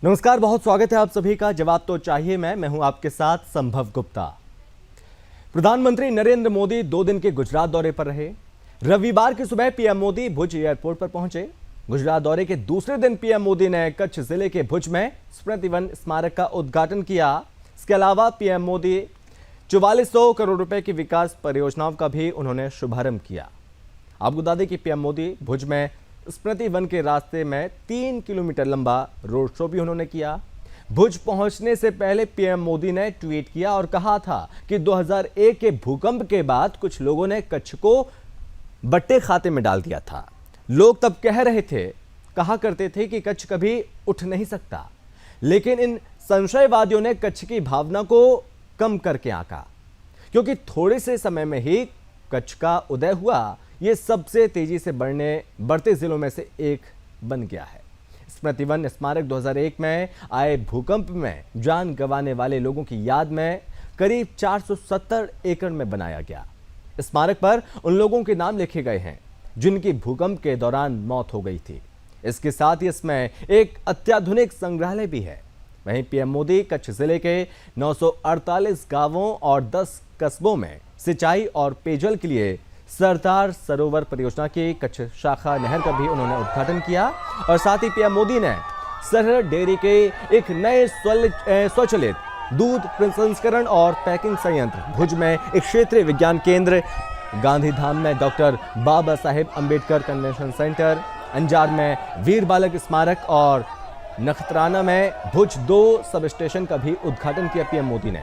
नमस्कार, बहुत स्वागत है आप सभी का। जवाब तो चाहिए मैं हूं आपके साथ संभव गुप्ता। प्रधानमंत्री नरेंद्र मोदी 2 दिन के गुजरात दौरे पर रहे। रविवार की सुबह पीएम मोदी भुज एयरपोर्ट पर पहुंचे। गुजरात दौरे के दूसरे दिन पीएम मोदी ने कच्छ जिले के भुज में स्मृति वन स्मारक का उद्घाटन किया। इसके अलावा पीएम मोदी 4400 करोड़ रुपए की विकास परियोजनाओं का भी उन्होंने शुभारंभ किया। आपको बता दें कि पीएम मोदी भुज में स्मृति वन के रास्ते में 3 किलोमीटर लंबा रोड शो भी उन्होंने किया। भुज पहुंचने से पहले पीएम मोदी ने ट्वीट किया और कहा था कि 2001 के भूकंप के बाद कुछ लोगों ने कच्छ को बट्टे खाते में डाल दिया था। लोग तब कहा करते थे कि कच्छ कभी उठ नहीं सकता, लेकिन इन संशयवादियों ने कच्छ की भावना को कम करके आंका, क्योंकि थोड़े से समय में ही कच्छ का उदय हुआ। ये सबसे तेजी से बढ़ते जिलों में से एक बन गया है। स्मृति वन स्मारक 2001 में आए भूकंप में जान गंवाने वाले लोगों की याद में करीब 470 एकड़ में बनाया गया। स्मारक पर उन लोगों के नाम लिखे गए हैं जिनकी भूकंप के दौरान मौत हो गई थी। इसके साथ ही इसमें एक अत्याधुनिक संग्रहालय भी है। वहीं पीएम मोदी कच्छ जिले के 948 गांवों और 10 कस्बों में सिंचाई और पेयजल के लिए सरदार सरोवर परियोजना की कच्छ शाखा नहर का भी उन्होंने उद्घाटन किया। और साथ ही पीएम मोदी ने सरहद डेयरी के एक नए स्वचालित दूध प्रसंस्करण और पैकिंग संयंत्र, भुज में एक क्षेत्रीय विज्ञान केंद्र, गांधीधाम में doctor Baba Saheb Ambedkar convention centre, Anjar में वीर बालक स्मारक और नखत्राना में भुज 2 सब स्टेशन का भी उद्घाटन किया पीएम मोदी ने।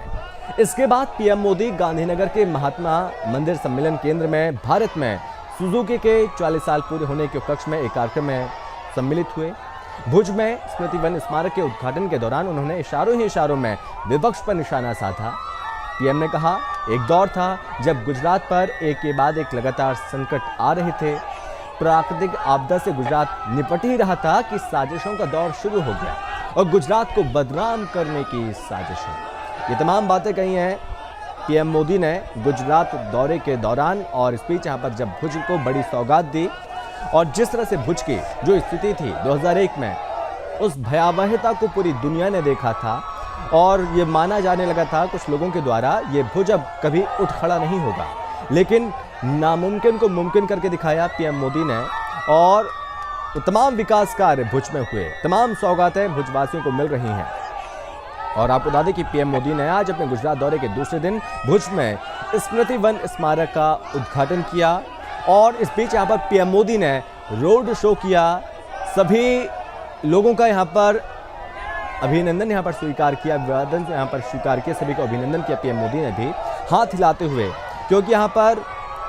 इसके बाद पीएम मोदी गांधीनगर के महात्मा मंदिर सम्मेलन केंद्र में भारत में सुजुकी के 40 साल पूरे होने के उपलक्ष्य में एक कार्यक्रम में सम्मिलित हुए। भुज में स्मृति वन स्मारक के उद्घाटन के दौरान उन्होंने इशारों में विपक्ष पर निशाना साधा। पीएम ने कहा, एक दौर था जब गुजरात पर एक के बाद एक लगातार संकट आ रहे थे। प्राकृतिक आपदा से गुजरात निपट ही रहा था कि साजिशों का दौर शुरू हो गया और गुजरात को बदनाम करने की साजिशें। ये तमाम बातें कही हैं पीएम मोदी ने गुजरात दौरे के दौरान। और इस बीच यहाँ पर जब भुज को बड़ी सौगात दी और जिस तरह से भुज की जो स्थिति थी 2001 में, उस भयावहता को पूरी दुनिया ने देखा था और ये माना जाने लगा था कुछ लोगों के द्वारा ये भुज अब कभी उठ खड़ा नहीं होगा। लेकिन नामुमकिन को मुमकिन करके दिखाया पीएम मोदी ने और तमाम विकास कार्य भुज में हुए। तमाम सौगातें भुजवासियों को मिल रही हैं। और आपको बता दें कि पीएम मोदी ने आज अपने गुजरात दौरे के दूसरे दिन भुज में स्मृति वन स्मारक का उद्घाटन किया। और इस बीच यहाँ पर पीएम मोदी ने रोड शो किया। सभी लोगों का यहाँ पर अभिनंदन यहाँ पर स्वीकार किया, अभिवादन यहाँ पर स्वीकार किया, सभी को अभिनंदन किया पीएम मोदी ने भी हाथ हिलाते हुए, क्योंकि यहाँ पर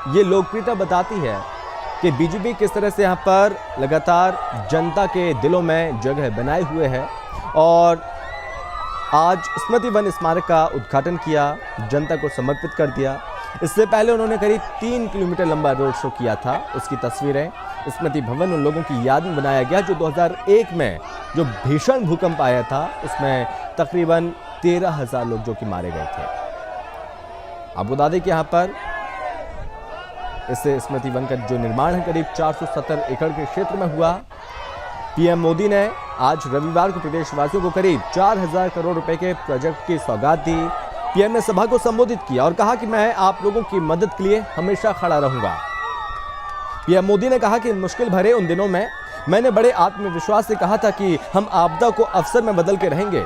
ये लोकप्रियता बताती है कि बीजेपी किस तरह से यहाँ पर लगातार जनता के दिलों में जगह बनाए हुए है। और आज स्मृति वन स्मारक का उद्घाटन किया, जनता को समर्पित कर दिया। इससे पहले उन्होंने करीब 3 किलोमीटर लंबा रोड शो किया था। उसकी तस्वीरें स्मृति भवन उन लोगों की याद में बनाया गया जो 2001 में जो भीषण भूकंप आया था उसमें तकरीबन 13,000 लोग जो कि मारे गए थे। आपको बता दें कि यहाँ पर इस स्मृति वन का जो निर्माण है करीब 470 एकड़ के क्षेत्र में हुआ। पीएम मोदी ने आज रविवार को प्रदेशवासियों को करीब 4,000 करोड़ रुपए के प्रोजेक्ट की सौगात दी। पीएम ने सभा को संबोधित किया और कहा कि मैं आप लोगों की मदद के लिए हमेशा खड़ा रहूंगा। पीएम मोदी ने कहा कि मुश्किल भरे उन दिनों में मैंने बड़े आत्मविश्वास से कहा था कि हम आपदा को अवसर में बदल के रहेंगे।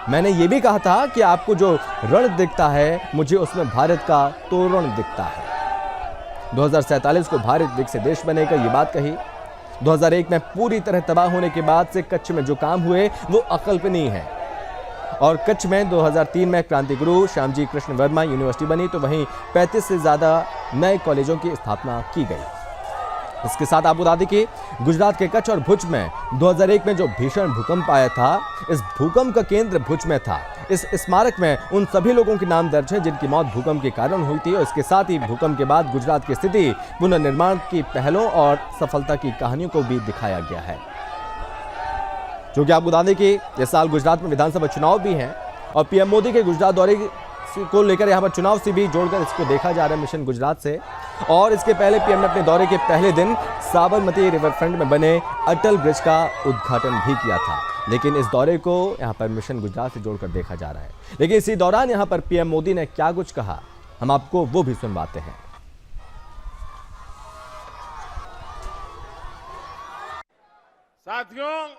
मैंने ये भी कहा था कि आपको जो रण दिखता है मुझे उसमें भारत का तोरण दिखता है। 2047 को भारत विकसित देश बनेगा, ये बात कही। 2001 में पूरी तरह तबाह होने के बाद से कच्छ में जो काम हुए वो अकल्पनीय है। और कच्छ में 2003 में क्रांति गुरु श्यामजी कृष्ण वर्मा यूनिवर्सिटी बनी, तो वहीं 35 से ज़्यादा नए कॉलेजों की स्थापना की गई। इसके साथ आपको बता दें कि गुजरात के कच्छ और भुज में 2001 में जो भीषण भूकंप आया था, इस भूकंप का केंद्र भुज में था। इस स्मारक में उन सभी लोगों के नाम दर्ज हैं जिनकी मौत भूकंप के कारण हुई थी। और इसके साथ ही भूकंप के बाद गुजरात की स्थिति, पुनर्निर्माण की पहलों और सफलता की कहानियों को भी दिखाया गया है। क्योंकि आपको बता दें कि इस साल गुजरात में विधानसभा चुनाव भी हैं और पीएम मोदी के गुजरात दौरे को लेकर यहाँ पर चुनाव से भी जोड़कर इसको देखा जा रहा है मिशन गुजरात से। और इसके पहले पीएम ने अपने दौरे के पहले दिन साबरमती रिवरफ्रंट में बने अटल ब्रिज का उद्घाटन भी किया था। लेकिन इस दौरे को यहाँ पर मिशन गुजरात से जोड़कर देखा जा रहा है। लेकिन इसी दौरान यहाँ पर पीएम मोदी ने क्या कुछ कहा, हम आपको वो भी सुनवाते हैं। साथियों,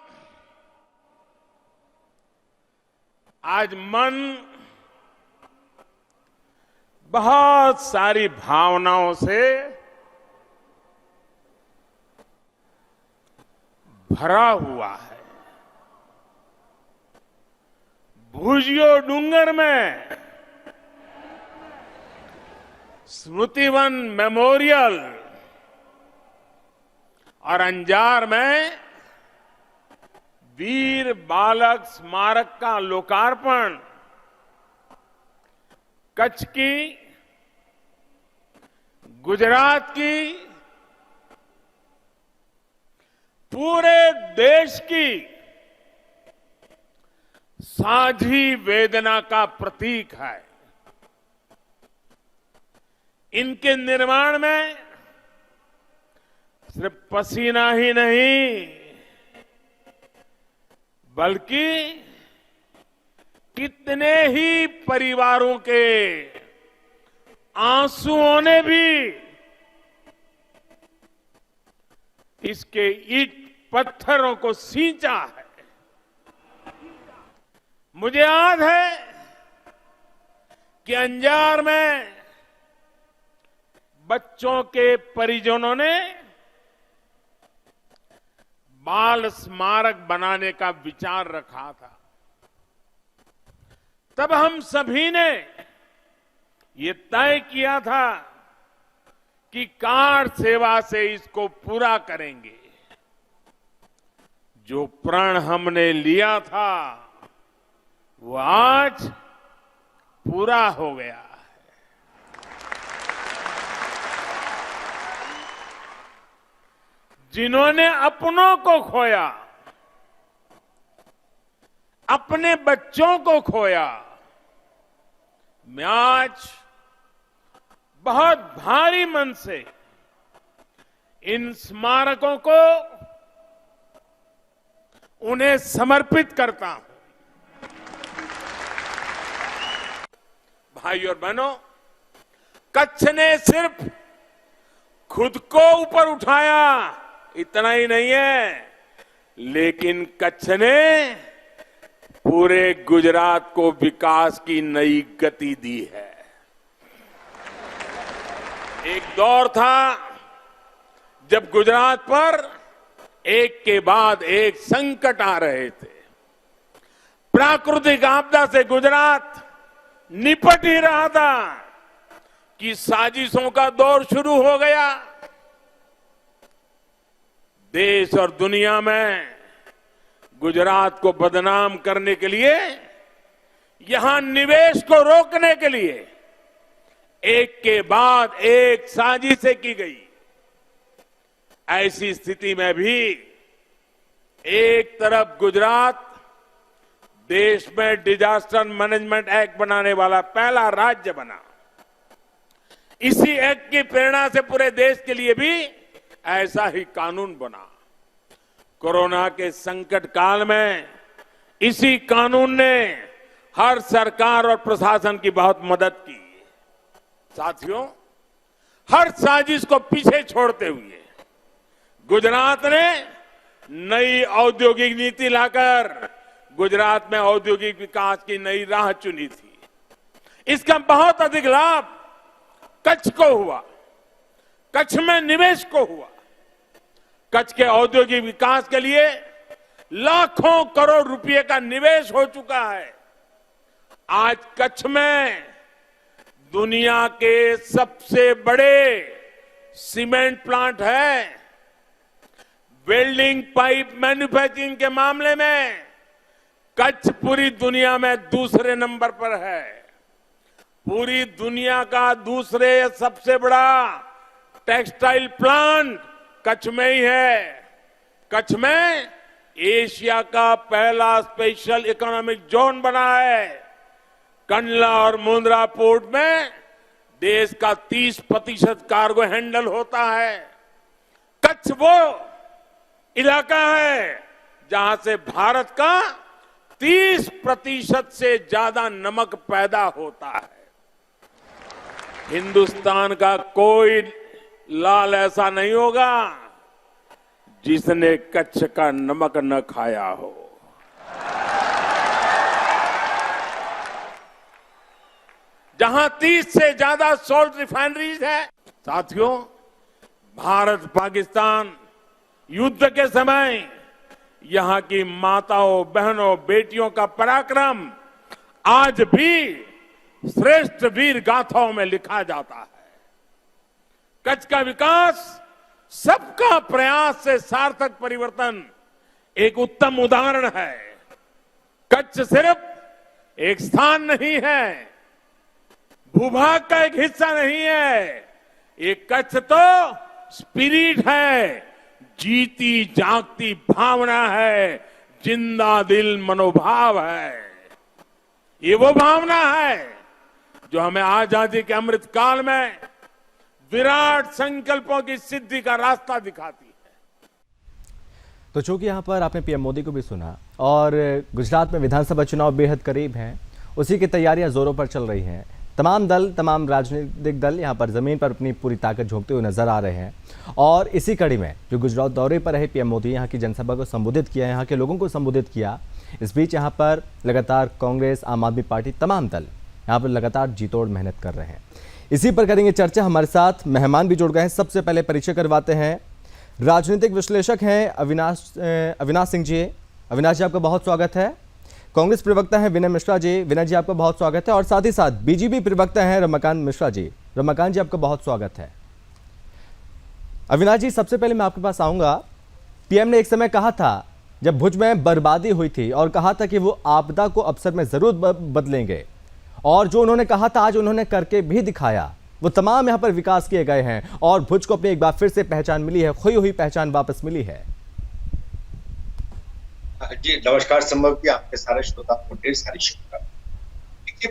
आज मन बहुत सारी भावनाओं से भरा हुआ है। भुजियो डूंगर में स्मृतिवन मेमोरियल और अंजार में वीर बालक स्मारक का लोकार्पण कच्छ की, गुजरात की, पूरे देश की साझी वेदना का प्रतीक है। इनके निर्माण में सिर्फ पसीना ही नहीं बल्कि कितने ही परिवारों के आंसुओं ने भी इसके ईंट पत्थरों को सींचा है। मुझे याद है कि अंजार में बच्चों के परिजनों ने बाल स्मारक बनाने का विचार रखा था। तब हम सभी ने ये तय किया था कि कार सेवा से इसको पूरा करेंगे। जो प्रण हमने लिया था वो आज पूरा हो गया। जिन्होंने अपनों को खोया, अपने बच्चों को खोया, मैं आज बहुत भारी मन से इन स्मारकों को उन्हें समर्पित करता हूं। भाई और बहनों, कच्छ ने सिर्फ खुद को ऊपर उठाया इतना ही नहीं है, लेकिन कच्छ ने पूरे गुजरात को विकास की नई गति दी है। एक दौर था जब गुजरात पर एक के बाद एक संकट आ रहे थे। प्राकृतिक आपदा से गुजरात निपट ही रहा था कि साजिशों का दौर शुरू हो गया। देश और दुनिया में गुजरात को बदनाम करने के लिए, यहां निवेश को रोकने के लिए एक के बाद एक साजिशें की गई। ऐसी स्थिति में भी एक तरफ गुजरात देश में डिजास्टर मैनेजमेंट एक्ट बनाने वाला पहला राज्य बना। इसी एक्ट की प्रेरणा से पूरे देश के लिए भी ऐसा ही कानून बना। कोरोना के संकट काल में इसी कानून ने हर सरकार और प्रशासन की बहुत मदद की। साथियों, हर साजिश को पीछे छोड़ते हुए गुजरात ने नई औद्योगिक नीति लाकर गुजरात में औद्योगिक विकास की नई राह चुनी थी। इसका बहुत अधिक लाभ कच्छ को हुआ, कच्छ में निवेश को हुआ। कच्छ के औद्योगिक विकास के लिए लाखों करोड़ रुपए का निवेश हो चुका है। आज कच्छ में दुनिया के सबसे बड़े सीमेंट प्लांट है। वेल्डिंग पाइप मैन्युफैक्चरिंग के मामले में कच्छ पूरी दुनिया में दूसरे नंबर पर है। पूरी दुनिया का दूसरे सबसे बड़ा टेक्सटाइल प्लांट कच्छ में ही है। कच्छ में एशिया का पहला स्पेशल इकोनॉमिक जोन बना है। कंडला और मुंद्रा पोर्ट में देश का 30% कार्गो हैंडल होता है। कच्छ वो इलाका है जहां से भारत का 30% से ज्यादा नमक पैदा होता है। हिंदुस्तान का कोई लाल ऐसा नहीं होगा जिसने कच्छ का नमक न खाया हो। जहां 30 से ज्यादा सॉल्ट रिफाइनरीज है। साथियों, भारत पाकिस्तान युद्ध के समय यहां की माताओं, बहनों, बेटियों का पराक्रम आज भी श्रेष्ठ वीर गाथाओं में लिखा जाता है। कच्छ का विकास सबका प्रयास से सार्थक परिवर्तन एक उत्तम उदाहरण है। कच्छ सिर्फ एक स्थान नहीं है, भूभाग का एक हिस्सा नहीं है। ये कच्छ तो स्पिरिट है, जीती जागती भावना है, जिंदा दिल मनोभाव है। ये वो भावना है जो हमें आजादी के अमृत काल में विराट संकल्पों की सिद्धि का रास्ता दिखाती है। तो चूंकि यहाँ पर आपने पीएम मोदी को भी सुना और गुजरात में विधानसभा चुनाव बेहद करीब हैं, उसी की तैयारियां जोरों पर चल रही हैं। तमाम दल, तमाम राजनीतिक दल यहाँ पर जमीन पर अपनी पूरी ताकत झोंकते हुए नजर आ रहे हैं। और इसी कड़ी में जो गुजरात दौरे पर रहे पीएम मोदी, यहाँ की जनसभा को संबोधित किया, यहाँ के लोगों को संबोधित किया। इस बीच यहाँ पर लगातार कांग्रेस, आम आदमी पार्टी, तमाम दल यहाँ पर लगातार जीतोड़ मेहनत कर रहे हैं। इसी पर करेंगे चर्चा। हमारे साथ मेहमान भी जुड़ गए हैं। सबसे पहले परिचय करवाते हैं, राजनीतिक विश्लेषक हैं अविनाश सिंह जी। अविनाश जी, आपका बहुत स्वागत है। कांग्रेस प्रवक्ता हैं विनय मिश्रा जी। विनय जी, आपका बहुत स्वागत है। और साथ ही साथ बीजेपी प्रवक्ता हैं रमाकांत मिश्रा जी। रमाकांत जी, आपका बहुत स्वागत है। अविनाश जी, सबसे पहले मैं आपके पास आऊंगा। पीएम ने एक समय कहा था जब भुज में बर्बादी हुई थी और कहा था कि वो आपदा को अवसर में जरूर बदलेंगे, और जो उन्होंने कहा था आज उन्होंने करके भी दिखाया। वो तमाम यहाँ पर विकास किए गए हैं और भुज को अपनी एक बार फिर से पहचान मिली है, खोई हुई पहचान वापस मिली है। जी नमस्कार संभव जी, आपके सारे श्रोता को ढेर सारी शुभकामनाएं। देखिए,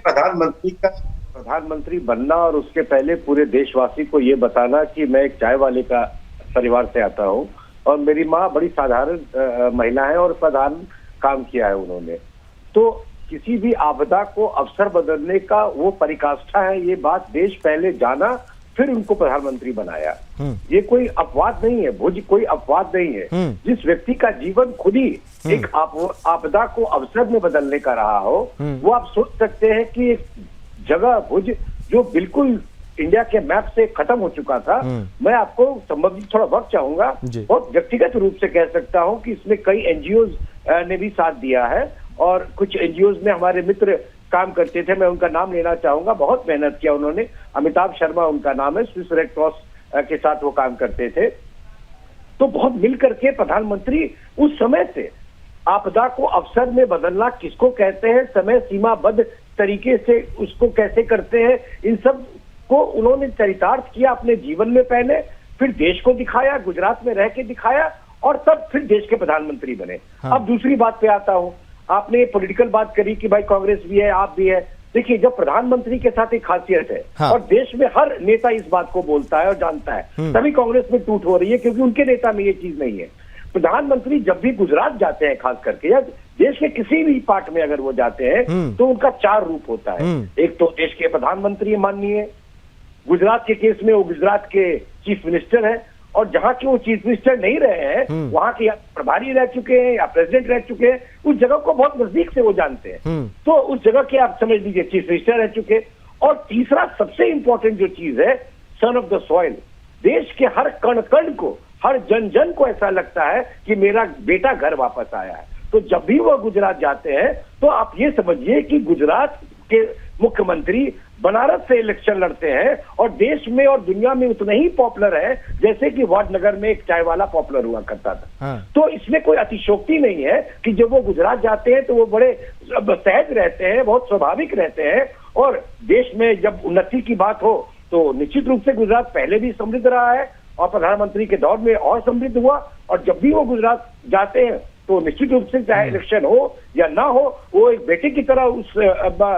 प्रधानमंत्री बनना और उसके पहले पूरे देशवासी को ये बताना कि मैं एक चाय वाले का परिवार से आता हूँ और मेरी माँ बड़ी साधारण महिला है और साधारण काम किया है उन्होंने, तो किसी भी आपदा को अवसर बदलने का वो परिकाष्ठा है। ये बात देश पहले जाना, फिर उनको प्रधानमंत्री बनाया। ये कोई अपवाद नहीं है, भुज कोई अपवाद नहीं है। जिस व्यक्ति का जीवन खुद ही एक आपदा को अवसर में बदलने का रहा हो, वो आप सोच सकते हैं कि एक जगह भुज जो बिल्कुल इंडिया के मैप से खत्म हो चुका था। मैं आपको संबंधित थोड़ा वक्त चाहूंगा, बहुत व्यक्तिगत रूप से कह सकता हूं कि इसमें कई एनजीओ ने भी साथ दिया है और कुछ एनजीओ में हमारे मित्र काम करते थे। मैं उनका नाम लेना चाहूंगा, बहुत मेहनत किया उन्होंने। अमिताभ शर्मा उनका नाम है, स्विस रेड क्रॉस के साथ वो काम करते थे। तो बहुत मिल करके प्रधानमंत्री उस समय से आपदा को अवसर में बदलना किसको कहते हैं, समय सीमाबद्ध तरीके से उसको कैसे करते हैं, इन सब को उन्होंने चरितार्थ किया अपने जीवन में पहले, फिर देश को दिखाया, गुजरात में रह के दिखाया और तब फिर देश के प्रधानमंत्री बने। अब दूसरी बात पे आता हूं। आपने पॉलिटिकल बात करी कि भाई कांग्रेस भी है, आप भी है। देखिए, जब प्रधानमंत्री के साथ एक खासियत है और देश में हर नेता इस बात को बोलता है और जानता है, तभी कांग्रेस में टूट हो रही है क्योंकि उनके नेता में ये चीज नहीं है। प्रधानमंत्री जब भी गुजरात जाते हैं, खास करके या देश के किसी भी पार्ट में अगर वो जाते हैं, तो उनका चार रूप होता है। एक तो देश के प्रधानमंत्री माननीय, गुजरात के केस में वो गुजरात के चीफ मिनिस्टर है, और जहां के वो चीफ मिनिस्टर नहीं रहे हैं, वहां के या प्रभारी रह चुके हैं या प्रेसिडेंट रह चुके हैं, उस जगह को बहुत नजदीक से वो जानते हैं। तो उस जगह के आप समझ लीजिए चीफ मिनिस्टर रह चुके। और तीसरा सबसे इंपॉर्टेंट जो चीज है, सन ऑफ द सॉइल। देश के हर कण कण को, हर जन जन को ऐसा लगता है कि मेरा बेटा घर वापस आया है। तो जब भी वो गुजरात जाते हैं, तो आप ये समझिए कि गुजरात के मुख्यमंत्री बनारस से इलेक्शन लड़ते हैं और देश में और दुनिया में उतना ही पॉपुलर है जैसे कि वाडनगर में एक चाय वाला पॉपुलर हुआ करता था। तो इसमें कोई अतिशोक्ति नहीं है कि जब वो गुजरात जाते हैं तो वो बड़े सहज रहते हैं, बहुत स्वाभाविक रहते हैं। और देश में जब उन्नति की बात हो तो निश्चित रूप से गुजरात पहले भी समृद्ध रहा है और प्रधानमंत्री के दौर में और समृद्ध हुआ। और जब भी वो गुजरात जाते हैं तो निश्चित रूप से चाहे इलेक्शन हो या ना हो, वो एक बेटे की तरह उस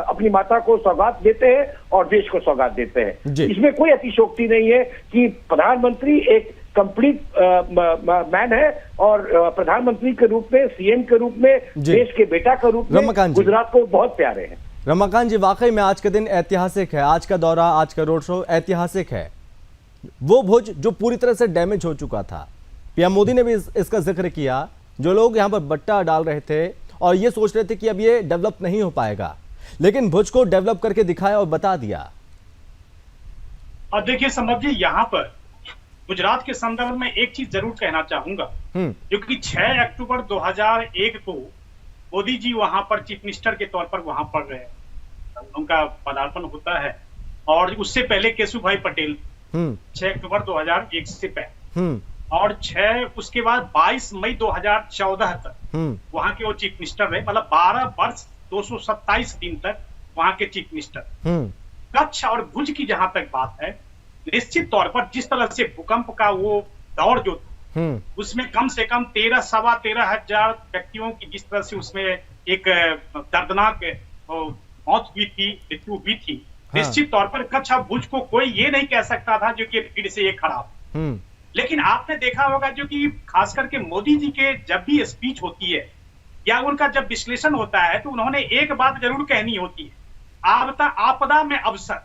अपनी माता को सौगात देते हैं और देश को सौगात देते हैं। इसमें कोई अतिशयोक्ति नहीं है कि प्रधानमंत्री एक कंप्लीट मैन है और प्रधानमंत्री के रूप में, सीएम के रूप में, देश के बेटा के रूप में गुजरात को बहुत प्यारे हैं। रमाकांत जी, वाकई में आज का दिन ऐतिहासिक है। आज का दौरा, आज का रोड शो ऐतिहासिक है। वो भुज जो पूरी तरह से डैमेज हो चुका था, पीएम मोदी ने भी इसका जिक्र किया। जो लोग यहाँ पर बट्टा डाल रहे थे और ये सोच रहे थे कि अब ये डेवलप नहीं हो पाएगा, लेकिन भुज को डेवलप करके दिखाया और बता दिया। और देखिए संभव जी, यहाँ पर गुजरात के संदर्भ में एक चीज जरूर कहना चाहूंगा, क्योंकि 6 अक्टूबर 2001 को मोदी जी वहां पर चीफ मिनिस्टर के तौर पर वहां पर उनका पदार्पण होता है, और उससे पहले केशुभाई पटेल 6 अक्टूबर 2001 से पहले, और उसके बाद 22 मई 2014 तक वहां के वो चीफ मिनिस्टर रहे, मतलब 12 वर्ष 227 दिन तक वहां के चीफ मिनिस्टर। कच्छ और भुज की जहां तक बात है, निश्चित तौर पर जिस तरह से भूकंप का वो दौर जो था, उसमें कम से कम 13,000 व्यक्तियों की जिस तरह से उसमें एक दर्दनाक मौत हुई थी, मृत्यु हुई थी। निश्चित तौर पर कच्छ और भुज को कोई ये नहीं कह सकता था जो कि भीड़ से ये खराब। लेकिन आपने देखा होगा जो कि खास करके मोदी जी के जब भी स्पीच होती है या उनका जब विश्लेषण होता है, तो उन्होंने एक बात जरूर कहनी होती है, आपदा में अवसर।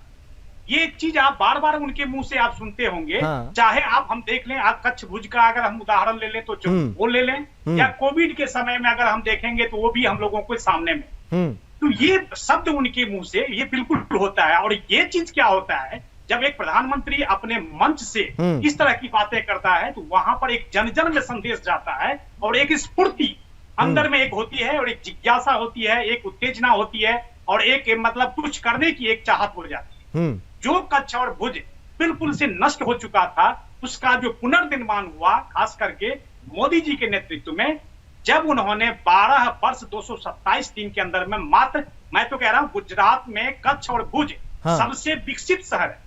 ये चीज आप बार बार उनके मुंह से आप सुनते होंगे। चाहे हम देख लें, आप कच्छ भुज का अगर हम उदाहरण ले लें तो वो ले लें, या कोविड के समय में अगर हम देखेंगे तो वो भी हम लोगों के सामने में। तो ये शब्द उनके मुंह से ये बिल्कुल होता है। और ये चीज क्या होता है, जब एक प्रधानमंत्री अपने मंच से इस तरह की बातें करता है, तो वहां पर एक जन जन में संदेश जाता है, और एक स्फूर्ति अंदर में एक होती है, और एक जिज्ञासा होती है, एक उत्तेजना होती है, और एक मतलब कुछ करने की एक चाहत हो जाती है। जो कच्छ और भुज बिल्कुल से नष्ट हो चुका था, उसका जो पुनर्निर्माण हुआ खास करके मोदी जी के नेतृत्व में, जब उन्होंने 12 वर्ष 227 दिन के अंदर में, मात्र मैं तो कह रहा हूं गुजरात में कच्छ और भुज सबसे विकसित शहर है,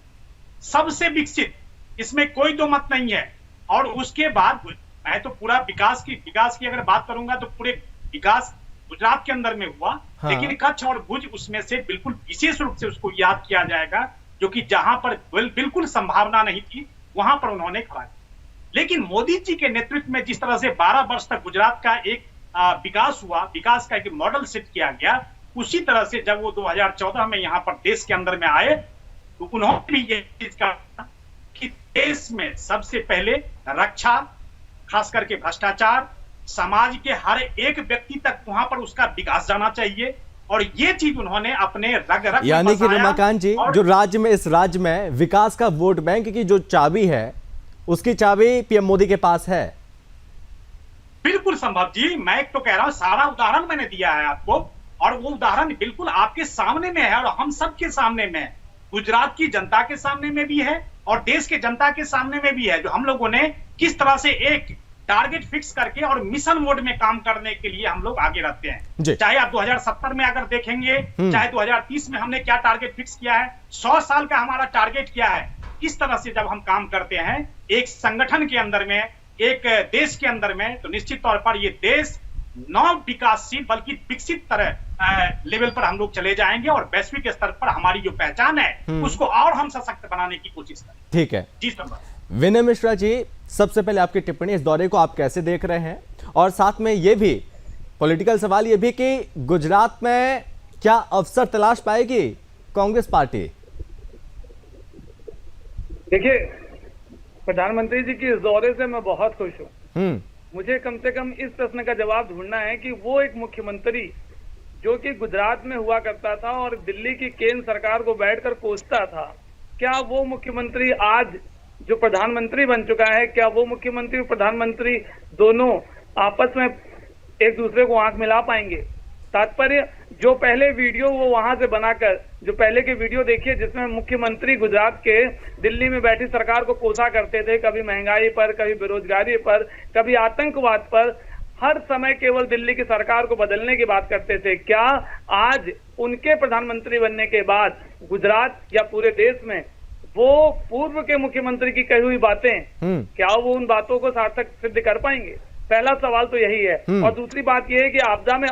सबसे विकसित, इसमें कोई दो मत नहीं है। और उसके बाद मैं तो पूरा विकास की अगर बात करूंगा तो पूरे विकास गुजरात के अंदर में हुआ। लेकिन कच्छ और भुज उसमें से बिल्कुल विशेष रूप से उसको याद किया जाएगा, जो कि जहां पर बिल्कुल संभावना नहीं थी वहां पर उन्होंने खड़ा किया। लेकिन मोदी जी के नेतृत्व में जिस तरह से 12 वर्ष तक गुजरात का एक विकास हुआ, विकास का एक मॉडल सेट किया गया, उसी तरह से जब वो 2014 में यहाँ पर देश के अंदर में आए, तो उन्होंने भी ये चीज कहा कि देश में सबसे पहले रक्षा, खास करके भ्रष्टाचार, समाज के हर एक व्यक्ति तक वहां पर उसका विकास जाना चाहिए। और ये चीज उन्होंने अपने रग रग यानी कि रमाकांत जी, जो राज्य में, इस राज्य में विकास का वोट बैंक की जो चाबी है, उसकी चाबी पीएम मोदी के पास है। बिल्कुल संभव जी, मैं तो कह रहा हूं, सारा उदाहरण मैंने दिया है आपको, और वो उदाहरण बिल्कुल आपके सामने में है, और हम सबके सामने में है, गुजरात की जनता के सामने में भी है, और देश के जनता के सामने में भी है, जो हम लोगों ने किस तरह से एक टारगेट फिक्स करके और मिशन मोड में काम करने के लिए हम लोग आगे रहते हैं। चाहे आप 2070 में अगर देखेंगे, चाहे 2030 में हमने क्या टारगेट फिक्स किया है, 100 साल का हमारा टारगेट क्या है। इस तरह से जब हम काम करते हैं एक संगठन के अंदर में, एक देश के अंदर में, तो निश्चित तौर पर ये देश न विकासशील बल्कि विकसित तरह लेवल पर हम लोग चले जाएंगे, और वैश्विक स्तर पर हमारी जो पहचान है उसको और हम सशक्त बनाने की कोशिश करें। ठीक है जी सर। विनय मिश्रा जी, सबसे पहले आपकी टिप्पणी, इस दौरे को आप कैसे देख रहे हैं, और साथ में ये भी पॉलिटिकल सवाल ये भी कि गुजरात में क्या अवसर तलाश पाएगी कांग्रेस पार्टी? देखिए, प्रधानमंत्री जी की इस दौरे से मैं बहुत खुश हूँ। मुझे कम से कम इस प्रश्न का जवाब ढूंढना है कि वो एक मुख्यमंत्री जो कि गुजरात में हुआ करता था और दिल्ली की केंद्र सरकार को बैठकर कोसता था, क्या वो मुख्यमंत्री आज जो प्रधानमंत्री बन चुका है, क्या वो मुख्यमंत्री और प्रधानमंत्री दोनों आपस में एक दूसरे को आंख मिला पाएंगे? तात्पर्य, जो पहले वीडियो वो वहां से बनाकर, जो पहले के वीडियो देखिए जिसमें मुख्यमंत्री गुजरात के दिल्ली में बैठी सरकार को कोसा करते थे, कभी महंगाई पर, कभी बेरोजगारी पर, कभी आतंकवाद पर, हर समय केवल दिल्ली की सरकार को बदलने की बात करते थे। क्या आज उनके प्रधानमंत्री बनने के बाद गुजरात या पूरे देश में वो पूर्व के मुख्यमंत्री की कही हुई बातें, क्या वो उन बातों को सार्थक सिद्ध कर पाएंगे? पहला सवाल तो यही है। और दूसरी बात यह है कि आपदा में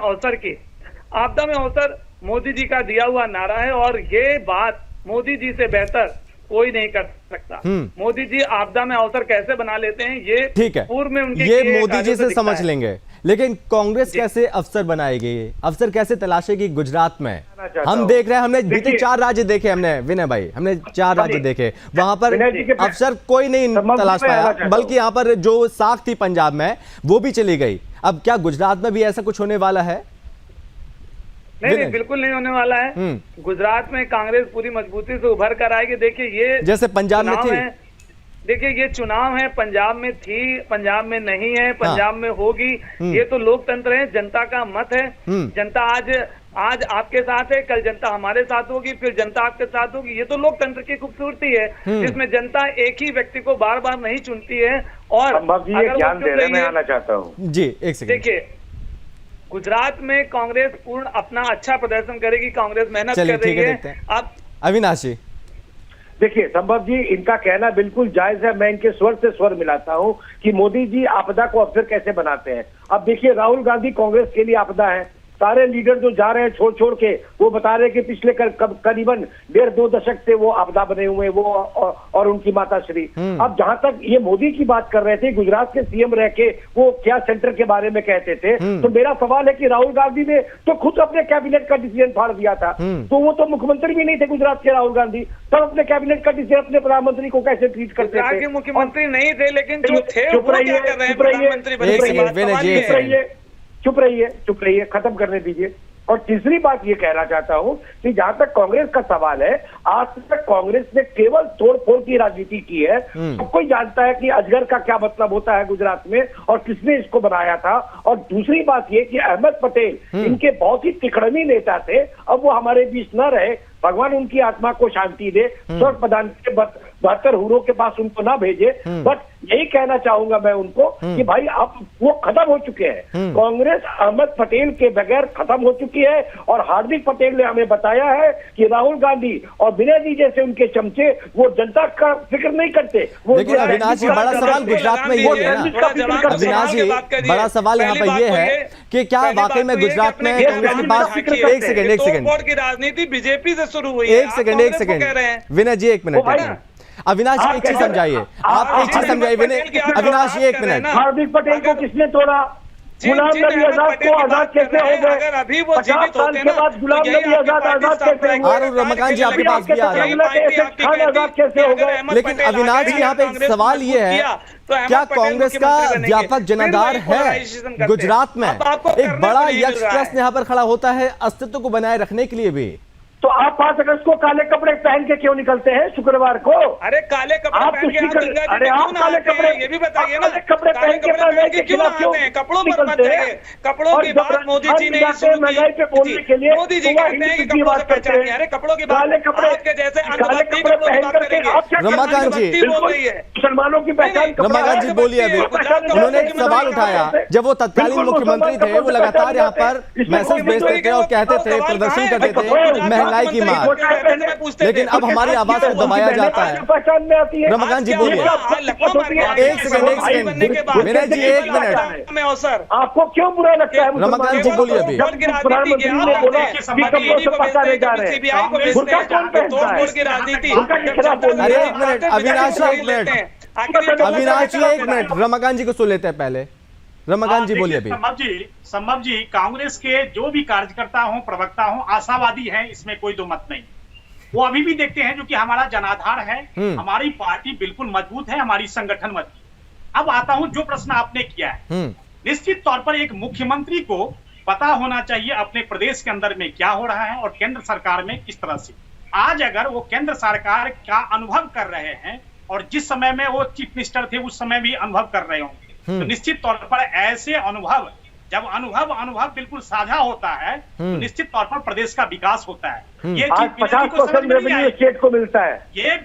अवसर मोदी जी का दिया हुआ नारा है, और ये बात मोदी जी से बेहतर कोई नहीं कर सकता। मोदी जी आपदा में अवसर कैसे बना लेते हैं, ये ठीक है, पूर्व में उनके ये मोदी जी से समझ लेंगे, लेकिन कांग्रेस कैसे अवसर बनाएगी, अवसर कैसे तलाशेगी गुजरात में? हम देख रहे हैं, हमने बीते 4 राज्य देखे, हमने विनय भाई, हमने 4 राज्य देखे, वहां पर अवसर कोई नहीं तलाश पाया, बल्कि यहाँ पर जो साख थी पंजाब में वो भी चली गई। अब क्या गुजरात में भी ऐसा कुछ होने वाला है? नहीं, बिल्कुल नहीं होने वाला है। गुजरात में कांग्रेस पूरी मजबूती से उभर कर आएगी। देखिए, ये जैसे पंजाब में थी, देखिए ये चुनाव है, पंजाब में थी, पंजाब में नहीं है, पंजाब में होगी। ये तो लोकतंत्र है, जनता का मत है। जनता आज आपके साथ है, कल जनता हमारे साथ होगी, फिर जनता आपके साथ होगी। ये तो लोकतंत्र की खूबसूरती है, जिसमें जनता एक ही व्यक्ति को बार बार नहीं चुनती है। और अगर ज्ञान दे रहे, मैं आना चाहता हूँ जी, एक सेकंड। देखिए, गुजरात में कांग्रेस पूर्ण अपना अच्छा प्रदर्शन करेगी, कांग्रेस मेहनत कर रही है। अब अविनाश जी देखिए, संभव जी, इनका कहना बिल्कुल जायज है। मैं इनके स्वर से स्वर मिलाता हूं कि मोदी जी आपदा को अवसर कैसे बनाते हैं। अब देखिए, राहुल गांधी कांग्रेस के लिए आपदा है। सारे लीडर जो जा रहे हैं छोड़ के, वो बता रहे हैं कि पिछले करीबन 1.5-2 दशक से वो आपदा बने हुए, वो और उनकी माता श्री। अब जहां तक ये मोदी की बात कर रहे थे, गुजरात के सीएम रह के वो क्या सेंटर के बारे में कहते थे, तो मेरा सवाल है कि राहुल गांधी ने तो खुद अपने कैबिनेट का डिसीजन फाड़ दिया था। तो वो तो मुख्यमंत्री भी नहीं थे गुजरात के राहुल गांधी, तब अपने कैबिनेट का डिसीजन अपने प्रधानमंत्री को कैसे ट्रीट करते थे? मुख्यमंत्री नहीं थे, लेकिन जो थे, चुप रहिए, खत्म करने दीजिए। और तीसरी बात ये कहना चाहता हूं कि जहां तक कांग्रेस का सवाल है, आज तक कांग्रेस ने केवल तोड़फोड़ की राजनीति की है। सब कोई जानता है कि अजगर का क्या मतलब होता है गुजरात में, और किसने इसको बनाया था। और दूसरी बात ये कि अहमद पटेल इनके बहुत ही तिकड़मी नेता थे, अब वो हमारे बीच न रहे, भगवान उनकी आत्मा को शांति दे, स्वर्ग प्रदान के 72 हुरों के पास उनको ना भेजे। बट यही कहना चाहूंगा मैं उनको कि भाई अब वो खत्म हो चुके हैं। कांग्रेस अहमद पटेल के बगैर खत्म हो चुकी है, और हार्दिक पटेल ने हमें बताया है कि राहुल गांधी और विनय जी जैसे उनके चमचे वो जनता का फिक्र नहीं करते। वो लेकिन अविनाश जी, बड़ा सवाल गुजरात में ये है ना, अविनाश जी, बड़ा सवाल यहाँ पर ये है कि क्या वाकई में गुजरात में कांग्रेस के पास, एक सेकंड की राजनीति बीजेपी से शुरू हुई, एक सेकंड विनय जी, 1 मिनट। अविनाश जी, एक चीज समझाइए, आप एक चीज समझाइए विनय। अविनाश जी, 1 मिनट। हार्दिक पटेल को किसने तोड़ा? गुलाम नबी आजाद को आजाद कैसे हो गए? अभी वो 50 साल के बाद गुलाम नबी आजाद कैसे हुए? और रमाकांत जी आपके पास भी आ रहे हैं, खान आजाद कैसे हो गए? लेकिन अविनाश जी, यहाँ पे एक सवाल ये है, क्या कांग्रेस का व्यापक जनाधार है गुजरात में? एक बड़ा यक्ष प्रश्न यहाँ पर खड़ा होता है अस्तित्व को बनाए रखने के लिए भी। तो आप 5 अगस्त को काले कपड़े पहन के क्यों निकलते हैं शुक्रवार को? अरे काले कपड़े आप पहन के अरे आप काले कपड़े, ये भी बताइए ना, कपड़े पहन के क्यों आते हैं? कपड़ों पर मत जाइए। कपड़ों की बात मोदी जी ने महंगाई पे बोलने के लिए मोदी जी कहते हैं कि कपड़ों से पहचान नहीं। अरे कपड़ों की बात, काले कपड़े के जैसे काले कपड़े पहन करके आप क्या रमाकांत जी, मुसलमानों की पहचान। रमाकांत जी बोलिए। अभी उन्होंने एक सवाल उठाया, जब वो तत्कालीन मुख्यमंत्री थे, वो लगातार यहाँ पर मैसेज भेजते थे और कहते थे, प्रदर्शन करते थे महंगाई की मार, लेकिन अब हमारी आवाज को दबाया जाता है। रमाकांत जी बोलिए। एक सेकंड विनय जी, 1 मिनट। आपको क्यों बुरा लगता है? रमाकांत जी बोलिए। अभी प्रधानमंत्री ने बोला कि कपड़ों से पकड़े जा रहे हैं, बुर्का कौन पहनता है? बुर्का के खिलाफ बोलिए। अरे 1 मिनट अविनाश जी, 1 मिनट अविनाश जी, 1 मिनट रमाकांत जी को सुन लेते हैं पहले। रमाकांत जी बोलिए। अभी संभव जी, कांग्रेस के जो भी कार्यकर्ता हो, प्रवक्ता हो, आशावादी हैं, इसमें कोई दो मत नहीं। वो अभी भी देखते हैं जो कि हमारा जनाधार है, हमारी पार्टी बिल्कुल मजबूत है, हमारी संगठन मजबूत। अब आता हूं जो प्रश्न आपने किया है, निश्चित तौर पर एक मुख्यमंत्री को पता होना चाहिए अपने प्रदेश के अंदर में क्या हो रहा है और केंद्र सरकार में किस तरह से। आज अगर वो केंद्र सरकार का अनुभव कर रहे हैं और जिस समय में वो चीफ मिनिस्टर थे उस समय भी अनुभव कर रहे होंगे, तो निश्चित तौर पर ऐसे अनुभव, जब अनुभव बिल्कुल साझा होता है, तो निश्चित तौर पर प्रदेश का विकास होता है। ये चीज 50% रेवेन्यू स्टेट को मिलता है, ये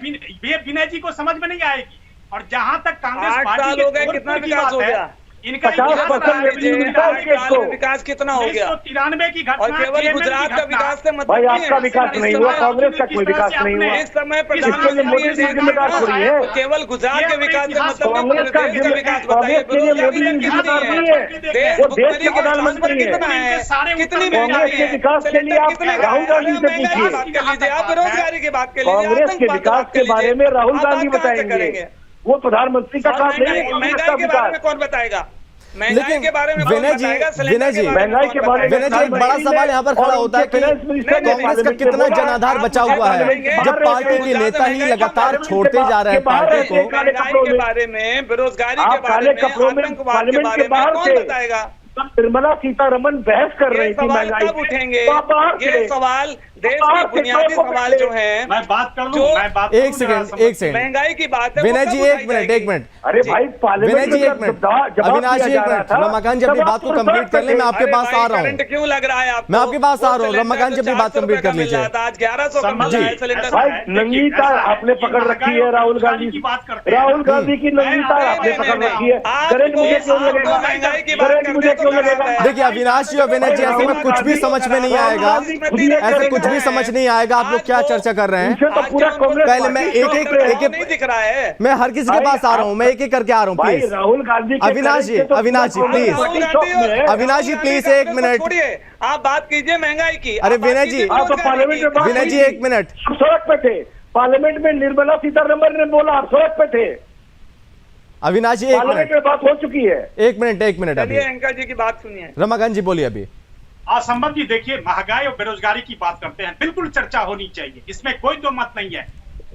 विनय जी को समझ में नहीं आएगी। और जहां तक कांग्रेस 8 साल हो गए, कितना विकास हो गया? इनका 50% रेवेन्यू मिलता है स्टेट को। विकास कितना हो गया? 1993 की घटना और केवल गुजरात का विकास से मतलब भाई नहीं आपका है। विकास इस नहीं हुआ, समय- कांग्रेस का कोई विकास नहीं हुआ। इस समय इसके लिए मोदी प्रधानमंत्री जी जिम्मेदार थोड़ी है। केवल गुजरात के विकास से मतलब नहीं, कांग्रेस का पूरे देश का विकास बताइए। कांग्रेस के लिए मोदी जी जिम्मेदार नहीं है, वो देश के प्रधानमंत्री है। कितना है? कितनी कांग्रेस महंगाई के है? विकास के लिए आप कितने राहुल गांधी से महंगाई की पूछिए। बात कर लीजिए, आप बेरोजगारी की बात कर लीजिए, कांग्रेस के आतंकवाद की विकास बात कर के बारे लीजिए। में राहुल आप गांधी बात कहाँ से बताएंगे, करेंगे? वो प्रधानमंत्री का काम नहीं है, कांग्रेस का महंगाई के बारे में विकास। कौन बताएगा? महंगाई लेकिन के बारे में कौन विनय जी, बताएगा? सिलेंडर विनय जी, महंगाई के बारे में विनय जी, एक बड़ा सवाल यहाँ पर खड़ा होता है कि कांग्रेस का कितना जनाधार बचा हुआ है जब पार्टी के नेता ही लगातार छोड़ते जा रहे हैं पार्टी को। महंगाई के बारे में, बेरोजगारी के बारे में, आतंकवाद के बारे में कौन बताएगा? निर्मला सीतारमण बहस कर रही थी महंगाई कब उठेंगे? पे। ये सवाल देश के बुनियादी सवाल जो है। मैं बात कर लूं, जो- मैं बात एक सेकंड महंगाई की बात है, विनय वो जी कब एक उठाई मिनट जाएगी? एक मिनट अरे भाई पार्लियामेंट विनय जी एक मिनट, अविनाश जी एक मिनट, रमाकांत जी अपनी बात को कंप्लीट कर ले, मैं आपके अरे पास भाई, आ रहा हूँ। करंट क्यों लग रहा है आपको? मैं आपके पास आ रहा हूँ, वो रमाकांत जी अपनी बात 400 कंप्लीट कर रुपए का मिल लीजिए। रहा था, आज 1100 का मिल रहा है सिलेंडर। भाई नंगी तार आपने पकड़ रखी है राहुल गांधी की, राहुल गांधी की नंगी तार आपने पकड़ रखी है। करंट मुझे क्यों लगेगा? महंगाई की बात करंट मुझे क्यों लगेगा? देखिए अविनाश जी और विनय जी, ऐसे में कुछ भी समझ में नहीं आएगा, ऐसे कुछ भी समझ नहीं आएगा आप लोग क्या चर्चा कर रहे हैं। इनसे तो पूरा कांग्रेस पहले मैं एक नहीं दिख रहा है। मैं हर किसी के पास आ रहा हूँ, मैं एक एक करके आ रहा हूँ भाई प्लीज। राहुल गांधी के अविनाश जी, करंट से तो अविनाश जी, पूरा प्लीज। कांग्रेस शॉक में है। अविनाश जी, प्लीज, एक मिनट। छोड़िए, आप बात कीजिए महंगाई की। अरे आप बात विनय कीजिए जी, आप तो बेरोजगारी पार्लियामेंट की। में बात विनय जी की। एक मिनट, आप सड़क पे थे, पार्लियामेंट में निर्मला सीतारमण ने बोला, आप सड़क पे थे, अविनाश जी एक पार्लियामेंट मिनट, में बात हो चुकी है। एक मिनट अभी चलिए एंकर जी की बात सुनिए। रमाकांत जी बोलिए अभी। असंभव जी, देखिए महंगाई और बेरोजगारी की बात करते हैं, बिल्कुल चर्चा होनी चाहिए, इसमें कोई दो मत नहीं है।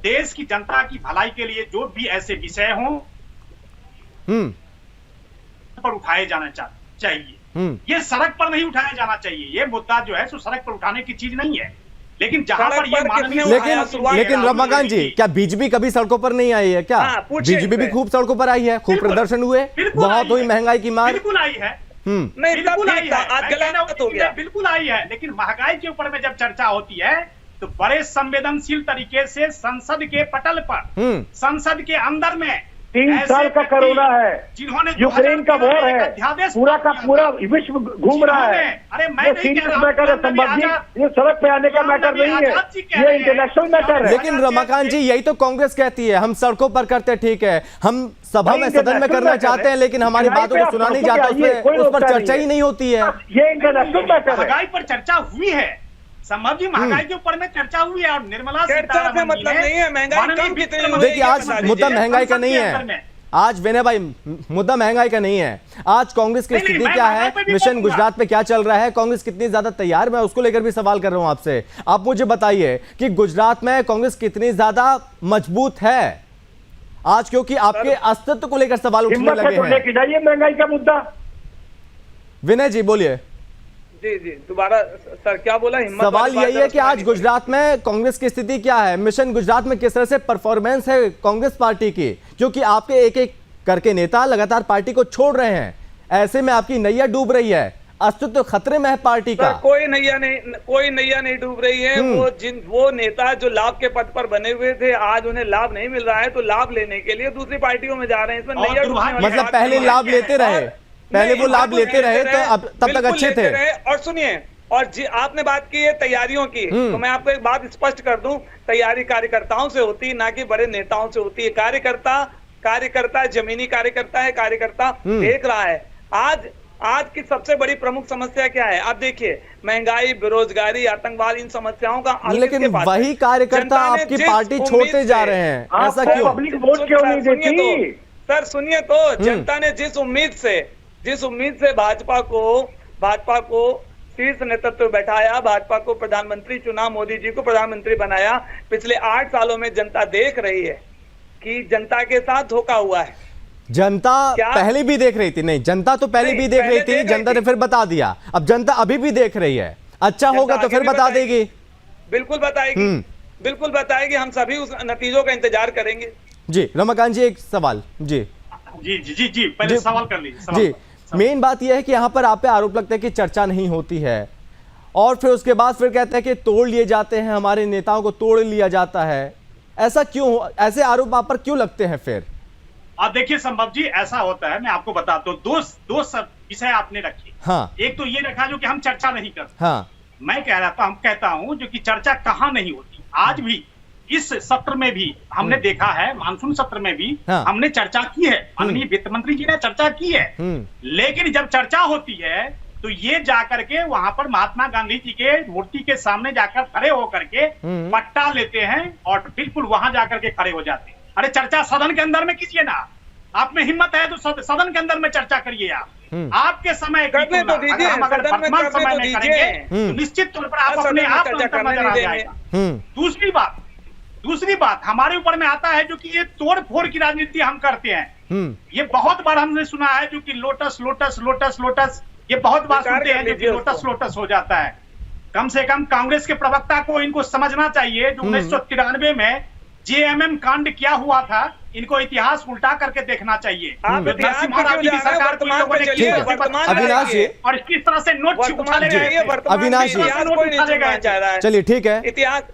देश की जनता की भलाई के लिए जो भी ऐसे विषय हों पर उठाए जाना चाहिए। ये सड़क पर नहीं उठाया जाना चाहिए, ये मुद्दा जो है सो सड़क पर उठाने की चीज नहीं है। लेकिन जहां सड़क पर ये पर माननीय कितने लेकिन शुरुआत लेकिन में रमाकांत जी, क्या बीजेपी कभी सड़कों पर नहीं आई है क्या? हाँ, पूछिए बीजेपी भी इस पे। खूब सड़कों पर आई है, खूब बिल्कुल, प्रदर्शन हुए, बिल्कुल बहुत आई हुई है। महंगाई की मार। बिल्कुल आई है, नहीं तब बिल्कुल आई ठीक था, है, आज मैं कह रहा हूं गलत हो कि गया। बिल्कुल आई है, लेकिन महंगाई के ऊपर में जब चर्चा होती है तो बड़े संवेदनशील तरीके से संसद के पटल पर, संसद के अंदर में 3 ऐसे साल का व्यक्ति कोरोना है, जिन्होंने यूक्रेन का 2013 वॉर में एक है, अध्यादेश पूरा का पास किया पूरा था। विश्व घूम रहा है। अरे मैं ये नहीं सीरियस कह रहा मैटर है हूं, संभव जी, आजाद- ये सड़क पे आने का मैटर नहीं है, आजाद जी कह ये रहे हैं। इंटरनेशनल मैटर है। लेकिन रमाकांत जी, यही तो कांग्रेस कहती है, हम सड़कों पर करते ठीक है, हम सभा में सदन में करना चाहते हैं, लेकिन हमारी बातों को सुना नहीं जाता, उस पर चर्चा ही नहीं होती है। ये इंटरनेशनल मैटर है। महंगाई पर चर्चा हुई है, संभव जी, महंगाई के ऊपर में चर्चा हुई है और निर्मला चर्चा से सीतारमण जी मतलब ने नहीं है, महंगाई माननीय कम कितनी वित्त हुई देखिए ये आज बता मुद्दा दीजिए। महंगाई का नहीं संसद के अंदर है, में। आज विनय भाई मुद्दा महंगाई का नहीं है, आज कांग्रेस की नहीं, स्थिति मैं क्या है, महंगाई पे भी मिशन बोलूंगा। गुजरात पे क्या चल रहा है, कांग्रेस कितनी ज्यादा तैयार, मैं उसको लेकर भी सवाल कर रहा हूं आपसे। आप मुझे बताइए कि गुजरात में कांग्रेस कितनी ज्यादा मजबूत है आज, क्योंकि आपके अस्तित्व को लेकर सवाल उठने हिम्मत है लगे तो हैं। लेके जाइए महंगाई का मुद्दा। विनय जी बोलिए। जी जी, दोबारा सर क्या बोला? हिम्मत सवाल वाली बात यही है कि जरा आज सुनाई गुजरात में कांग्रेस की स्थिति क्या है, मिशन गुजरात में किस तरह से परफॉर्मेंस है कांग्रेस पार्टी की, क्योंकि आपके एक एक करके नेता लगातार पार्टी को छोड़ रहे हैं, ऐसे में आपकी नैया डूब रही है, अस्तित्व खतरे में है पार्टी का। सर, कोई नैया नहीं डूब रही है। वो नेता जो लाभ के पद पर बने हुए थे, आज उन्हें लाभ नहीं मिल रहा है, तो लाभ लेने के लिए दूसरी पार्टियों में जा रहे हैं, इसमें और नैया डूबने वाली मतलब बात पहले नहीं है। लाभ लेते रहे, पहले वो लाभ लेते रहे तो अब तब तक बिल्कुल अच्छे लेते थे। रहे। और सुनिए, और आपने बात की है तैयारियों की, तो मैं आपको एक बात स्पष्ट कर दूं, तैयारी कार्यकर्ताओं से होती है, ना कि बड़े नेताओं से होती है। कार्यकर्ता जमीनी कार्यकर्ता है, कार्यकर्ता देख रहा है। आज की सबसे बड़ी प्रमुख समस्या क्या है? आप देखिए, महंगाई, बेरोजगारी, आतंकवाद, इन समस्याओं का हल लेकिन किसके पास है? वही कार्यकर्ता जनता ने आपकी जिस पार्टी उम्मीद छोड़ते जा से- रहे हैं, आपको ऐसा क्यों? पब्लिक वोट क्यों नहीं देती? सर सुनिए तो, जनता ने जिस उम्मीद से भाजपा को शीर्ष नेतृत्व बैठाया, भाजपा को प्रधानमंत्री चुना, मोदी जी को प्रधानमंत्री बनाया, पिछले 8 सालों में जनता देख रही है कि जनता के साथ धोखा हुआ है। जनता क्या? पहले भी देख रही थी, नहीं जनता तो पहले नहीं, भी देख रही पहले थी, देख रही जनता ने थी। फिर बता दिया, अब जनता अभी भी देख रही है, अच्छा जनता होगा तो आगे फिर भी बता बताएगी। देगी। बिल्कुल बताएगी, हम सभी उस नतीजों का इंतजार करेंगे। जी रमाकांत जी, एक सवाल। जी जी पहले जी, सवाल कर लीजिए। जी, मेन बात यह है कि यहाँ पर आप पे आरोप लगता है कि चर्चा नहीं होती है, और फिर उसके बाद फिर कहते हैं कि तोड़ लिए जाते हैं, हमारे नेताओं को तोड़ लिया जाता है, ऐसा क्यों? ऐसे आरोप आप पर क्यों लगते हैं फिर? अब देखिए संभव जी, ऐसा होता है, मैं आपको बताता हूँ, दो सब विषय आपने रखे। हाँ। एक तो ये रखा जो कि हम चर्चा नहीं करते। हाँ। मैं कह रहा था, हम कहता हूँ जो कि चर्चा कहाँ नहीं होती। आज भी इस सत्र में भी हमने देखा है, मानसून सत्र में भी हाँ। हमने चर्चा की है, माननीय वित्त मंत्री जी ने चर्चा की है। लेकिन जब चर्चा होती है तो ये जाकर के वहां पर महात्मा गांधी जी के मूर्ति के सामने जाकर खड़े होकर के पट्टा लेते हैं और बिल्कुल वहां जाकर के खड़े हो जाते हैं। अरे चर्चा सदन के अंदर में कीजिए ना, आप में हिम्मत है तो सदन के अंदर में चर्चा करिए। आपके समय करने तो दीजिए, अगर हम अगर सदन में वर्तमान करने समय तो में दीजिए। करेंगे तो निश्चित तौर पर आप अपने आप को अंतर नजर आ जाएगा। दूसरी बात हमारे ऊपर में आता है जो कि ये तोड़ फोड़ की राजनीति हम करते हैं। ये बहुत बार हमने सुना है जो कि लोटस लोटस लोटस लोटस, ये बहुत बार सुनते हैं जो कि लोटस लोटस हो जाता है। कम से कम कांग्रेस के प्रवक्ता को इनको समझना चाहिए जो 1993 में जेएमएम कांड क्या हुआ था, इनको इतिहास उल्टा करके देखना चाहिए। अविनाश जी, और किस तरह से नोट उछाले गए। अविनाश जी, चलिए ठीक है।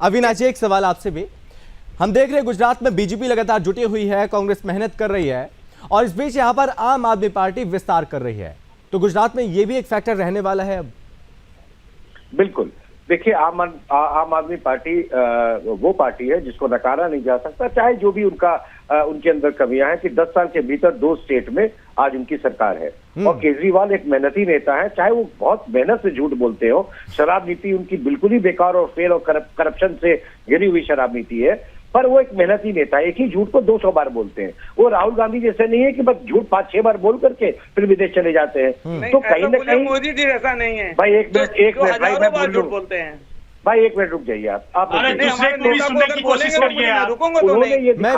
अविनाश जी, एक सवाल आपसे भी। हम देख रहे हैं गुजरात में बीजेपी लगातार जुटी हुई है, कांग्रेस मेहनत कर रही है और इस बीच यहां पर आम आदमी पार्टी विस्तार कर रही है, तो गुजरात में ये भी एक फैक्टर रहने वाला है अब। बिल्कुल, देखिए आम आदमी पार्टी वो पार्टी है जिसको नकारा नहीं जा सकता, चाहे जो भी उनके अंदर कमियां हैं कि 10 साल के भीतर 2 स्टेट में आज उनकी सरकार है। और केजरीवाल एक मेहनती नेता है, चाहे वो बहुत मेहनत से झूठ बोलते हो, शराब नीति उनकी बिल्कुल ही बेकार और फेल और करप्शन से घिरी हुई शराब नीति है, पर वो एक मेहनती नेता है। एक ही झूठ को 200 बार बोलते हैं। वो राहुल गांधी जैसे नहीं है कि बस झूठ 5-6 बार बोल करके फिर विदेश चले जाते हैं। तो कहीं ना कहीं मोदी जी ऐसा नहीं है भाई। एक मिनट भाई, मैं बोल झूठ बोलते हैं भाई, 1 मिनट रुक जाइए आप सुनने की कोशिश करिए। उन्होंने ये मैं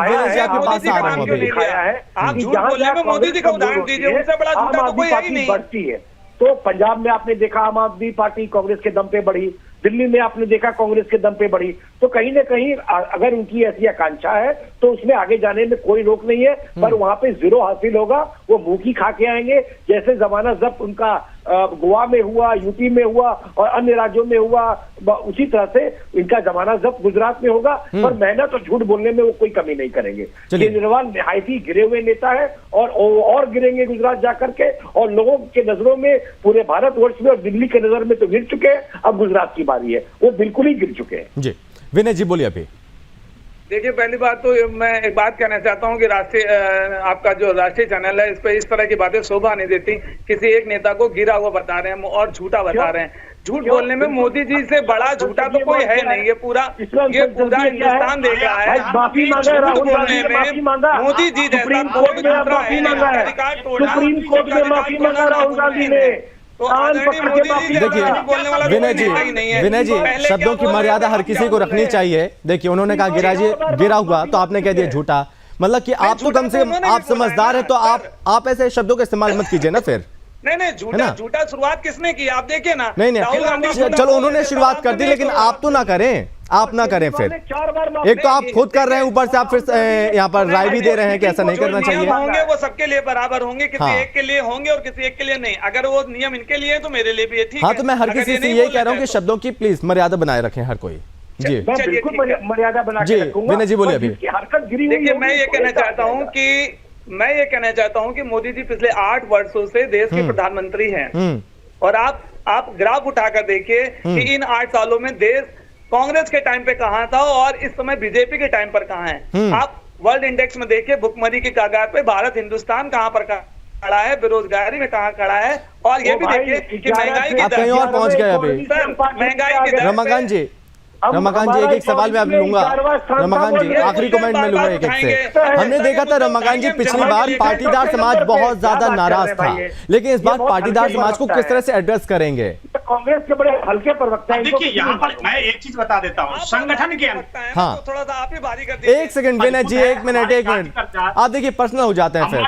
दिखाया है आप झूठ बोलने में मोदी जी का उदाहरण दीजिए, उनसे बड़ा झूठा तो कोई है ही नहीं। बढ़ती है तो पंजाब में आपने देखा आम आदमी पार्टी कांग्रेस के दम पे बढ़ी, दिल्ली में आपने देखा कांग्रेस के दम पे बढ़ी। तो कहीं ना कहीं अगर उनकी ऐसी आकांक्षा है तो उसमें आगे जाने में कोई रोक नहीं है, पर वहां पे 0 हासिल होगा। वो मुंह की खा के आएंगे, जैसे जमाना जब्त उनका गोवा में हुआ, यूपी में हुआ और अन्य राज्यों में हुआ, उसी तरह से इनका जमाना जब्त गुजरात में होगा। पर मेहनत और झूठ बोलने में वो कोई कमी नहीं करेंगे। केजरीवाल निहायत ही गिरे हुए नेता है और गिरेंगे गुजरात जाकर के, और लोगों के नजरों में, पूरे भारतवर्ष में और दिल्ली के नजर में तो गिर चुके हैं, अब गुजरात की बारी है, वो बिल्कुल ही गिर चुके हैं। जी विनय जी बोलिए। अभी देखिए, पहली बात तो मैं एक बात कहना चाहता हूं कि आपका जो राष्ट्रीय चैनल है इस पर इस तरह की बातें शोभा नहीं देती। किसी एक नेता को गिरा हुआ बता रहे हैं और झूठा बता रहे हैं। झूठ बोलने में मोदी जी से बड़ा झूठा तो कोई है नहीं। ये पूरा हिंदुस्तान देख रहा है। माफी मांगा है राहुल गांधी ने, माफी मांगा मोदी जी सुप्रीम कोर्ट में माफी मांगा है, सुप्रीम कोर्ट में माफी मांगा राहुल गांधी ने। देखिए विनय जी, शब्दों की मर्यादा हर किसी को रखनी चाहिए। देखिए उन्होंने कहा गिरा हुआ तो आपने कह दिया झूठा, मतलब कि आप तो कम से कम आप समझदार है तो आप ऐसे शब्दों का इस्तेमाल मत कीजिए ना फिर। नहीं, झूठा शुरुआत किसने की आप देखिए ना। नहीं, चलो उन्होंने शुरुआत कर दी, लेकिन आप तो ना करें, आप ना करें फिर। एक तो आप खुद कर रहे हैं, ऊपर से आप फिर यहाँ पर राय भी दे रहे हैं कि ऐसा नहीं करना चाहिए। होंगे वो सबके लिए बराबर होंगे, किसी एक के लिए होंगे और किसी एक के लिए नहीं। अगर वो नियम इनके लिए तो मेरे लिए भी ठीक है। हाँ, तो मैं हर किसी से यही कह रहा हूँ कि शब्दों की प्लीज मर्यादा बनाए रखें हर कोई। जी बिल्कुल मर्यादा बना के रखूंगा। विनय जी बोलिए। अभी हरकत गिरी। देखिए, मैं ये कहना चाहता हूं कि मोदी जी पिछले 8 वर्षों से देश के प्रधानमंत्री हैं, और आप ग्राफ उठाकर देखिए कि इन 8 सालों में देश कांग्रेस के टाइम पे कहां था और इस समय बीजेपी के टाइम पर कहां है। आप वर्ल्ड इंडेक्स में देखिए, भुखमरी की कगार पे भारत हिंदुस्तान कहां पर खड़ा है, बेरोजगारी में कहां खड़ा है, और ये भी देखिए कि महंगाई की दर कहीं और पहुंच गए। अभी महंगाई की दर रमाकांत जी एक सवाल मैं लूंगा। रमाकांत जी आखिरी कमेंट में लूंगा एक से। हमने देखा था रमाकांत जी पिछली बार पाटीदार समाज बहुत ज्यादा नाराज था, लेकिन इस बार पाटीदार समाज को किस तरह से एड्रेस करेंगे? कांग्रेस के बड़े हल्के प्रवक्ता हैं। देखिए यहाँ पर मैं एक चीज बता देता हूँ, संगठन के हाँ थोड़ा सा आप ही भारी कर दीजिए। एक सेकंड विनय जी, एक मिनट आप देखिए पर्सनल हो जाते हैं फिर।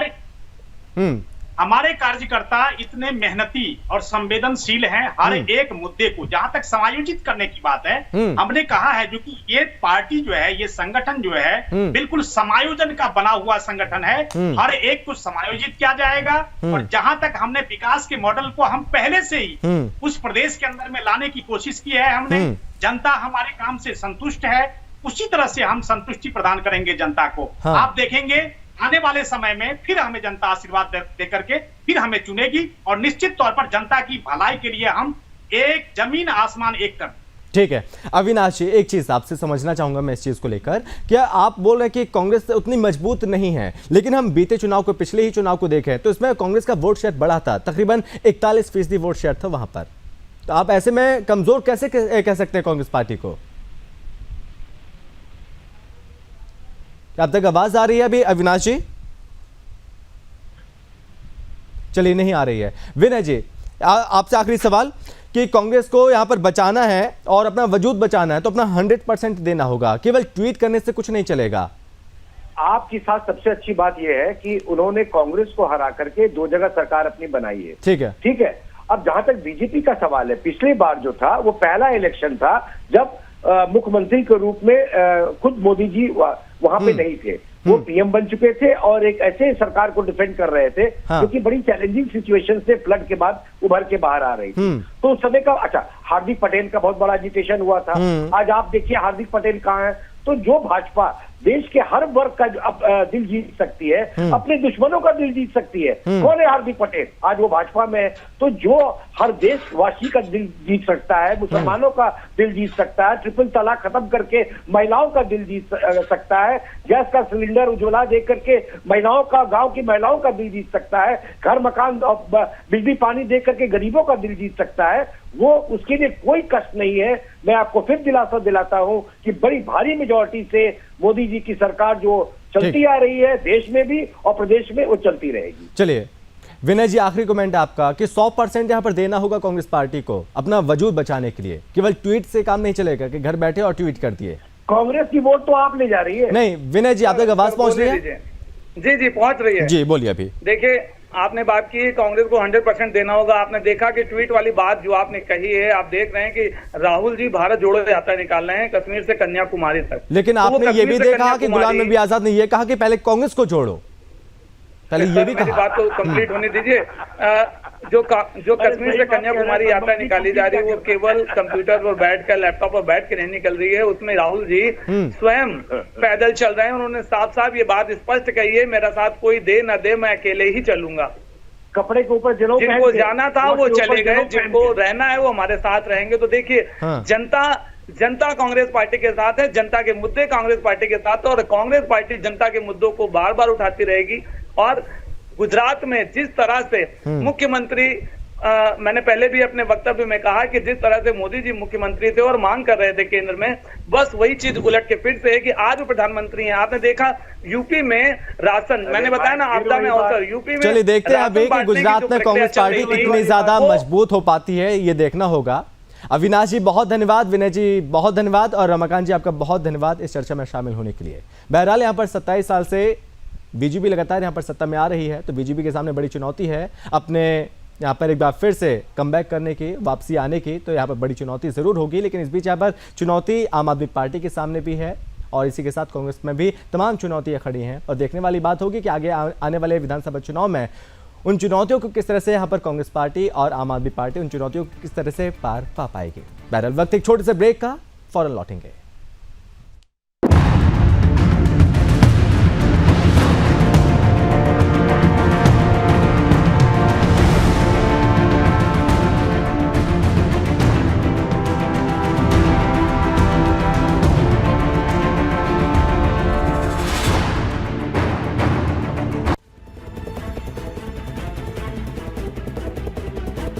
हमारे कार्यकर्ता इतने मेहनती और संवेदनशील हैं हर एक मुद्दे को, जहां तक समायोजित करने की बात है, हमने कहा है जो कि ये पार्टी जो है, ये संगठन जो है बिल्कुल समायोजन का बना हुआ संगठन है। हर एक को समायोजित किया जाएगा, और जहां तक हमने विकास के मॉडल को हम पहले से ही उस प्रदेश के अंदर में लाने की कोशिश की है हमने। जनता हमारे काम से संतुष्ट है, उसी तरह से हम संतुष्टि प्रदान करेंगे जनता को। आप देखेंगे आने वाले समय में फिर हमें जनता आशीर्वाद दे करके फिर हमें चुनेगी और निश्चित तौर पर जनता की भलाई के लिए हम एक जमीन आसमान एक कर। ठीक है अविनाश जी, एक चीज आपसे समझना चाहूंगा मैं इस चीज को लेकर, क्या आप बोल रहे हैं कि कांग्रेस उतनी मजबूत नहीं है, लेकिन हम बीते चुनाव को, पिछले ही चुनाव को देखें तो इसमें कांग्रेस का वोट शेयर बढ़ा था, तकरीबन 41% वोट शेयर था वहां पर, तो आप ऐसे में कमजोर कैसे कह सकते हैं कांग्रेस पार्टी को? अब तक आवाज आ रही है अभी अविनाश जी? चलिए नहीं आ रही है। विनय जी आपसे आखिरी सवाल कि कांग्रेस को यहां पर बचाना है और अपना वजूद बचाना है तो अपना 100% देना होगा, केवल ट्वीट करने से कुछ नहीं चलेगा। आपके साथ सबसे अच्छी बात यह है कि उन्होंने कांग्रेस को हरा करके 2 जगह सरकार अपनी बनाई है। ठीक है। अब जहां तक बीजेपी का सवाल है, पिछली बार जो था वो पहला इलेक्शन था जब मुख्यमंत्री के रूप में खुद मोदी जी वहां पे नहीं थे, वो पीएम बन चुके थे और एक ऐसे सरकार को डिफेंड कर रहे थे जो कि बड़ी चैलेंजिंग सिचुएशन से फ्लड के बाद उभर के बाहर आ रही थी। तो उस समय का हार्दिक पटेल का बहुत बड़ा एजिटेशन हुआ था। आज आप देखिए हार्दिक पटेल कहाँ है। तो जो भाजपा देश के हर वर्ग का दिल जीत सकती है, अपने दुश्मनों का दिल जीत सकती है, कौन है हार्दिक पटेल? आज वो भाजपा में है। तो जो हर देशवासी का दिल जीत सकता है, मुसलमानों का दिल जीत सकता है, ट्रिपल तलाक खत्म करके महिलाओं का दिल जीत सकता है, गैस का सिलेंडर उज्ज्वला दे करके महिलाओं का, गांव की महिलाओं का दिल जीत सकता है, घर मकान बिजली पानी दे करके गरीबों का दिल जीत सकता है, वो उसके लिए कोई कष्ट नहीं है। मैं आपको फिर दिलासा दिलाता हूं कि बड़ी भारी मेजॉरिटी से मोदी जी की सरकार जो चलती आ रही है देश में भी और प्रदेश में, वो चलती रहेगी। चलिए विनय जी आखिरी कमेंट आपका कि 100% यहां पर देना होगा कांग्रेस पार्टी को अपना वजूद बचाने के लिए, केवल ट्वीट से काम नहीं चलेगा कि घर बैठे और ट्वीट कर दिए। कांग्रेस की वोट तो आप ले जा रही है। नहीं विनय जी आप तक आवाज पहुंच रही है? जी पहुंच रही है। जी बोलिए। अभी देखिए आपने बात की कांग्रेस को 100% देना होगा। आपने देखा कि ट्वीट वाली बात जो आपने कही है, आप देख रहे हैं कि राहुल जी भारत जोड़ो यात्रा निकाल रहे हैं कश्मीर से कन्याकुमारी तक। लेकिन तो आपने ये भी देखा कि गुलाम नबी आजाद ने ये कहा कि पहले कांग्रेस को जोड़ो, पहले ये भी मेरी बात तो कंप्लीट होने दीजिए। जो कश्मीर से कन्याकुमारी यात्रा निकाली जा रही है वो केवल कंप्यूटर पर बैठकर, लैपटॉप पर बैठ के नहीं निकल रही है। उसमें राहुल जी स्वयं पैदल चल रहे हैं। उन्होंने साफ साफ ये बात स्पष्ट कही है, मेरा साथ कोई दे न दे मैं अकेले ही चलूंगा। कपड़े के ऊपर जिनको जाना था वो चले गए, जिनको रहना है वो हमारे साथ रहेंगे। तो देखिए जनता कांग्रेस पार्टी के साथ है, जनता के मुद्दे कांग्रेस पार्टी के साथ है और कांग्रेस पार्टी जनता के मुद्दों को बार बार उठाती रहेगी। और गुजरात में जिस तरह से मुख्यमंत्री, मैंने पहले भी अपने वक्तव्य में कहा कि जिस तरह से मोदी जी मुख्यमंत्री थे और मांग कर रहे थे केंद्र में, बस वही चीज उलट के फिर से है कि आज वो प्रधानमंत्री हैं। आपने देखा यूपी में राशन, मैंने बताया ना आपदा में अवसर, यूपी में। चलिए देखते हैं अभी कि गुजरात में कांग्रेस पार्टी कितनी ज्यादा मजबूत हो पाती है, ये देखना होगा। अविनाश जी बहुत धन्यवाद, विनय जी बहुत धन्यवाद और रमाकांत जी आपका बहुत धन्यवाद इस चर्चा में शामिल होने के लिए। बहरहाल यहाँ पर 27 साल से बीजेपी लगातार यहाँ पर सत्ता में आ रही है, तो बीजेपी के सामने बड़ी चुनौती है अपने यहाँ पर एक बार फिर से कमबैक करने की, वापसी आने की। तो यहाँ पर बड़ी चुनौती जरूर होगी, लेकिन इस बीच यहाँ पर चुनौती आम आदमी पार्टी के सामने भी है और इसी के साथ कांग्रेस में भी तमाम चुनौतियाँ खड़ी हैं। और देखने वाली बात होगी कि आगे आने वाले विधानसभा चुनाव में उन चुनौतियों को किस तरह से यहाँ पर कांग्रेस पार्टी और आम आदमी पार्टी उन चुनौतियों को किस तरह से पार पा पाएगी। बहरहाल वक्त एक छोटे से ब्रेक का, फौरन लौटेंगे।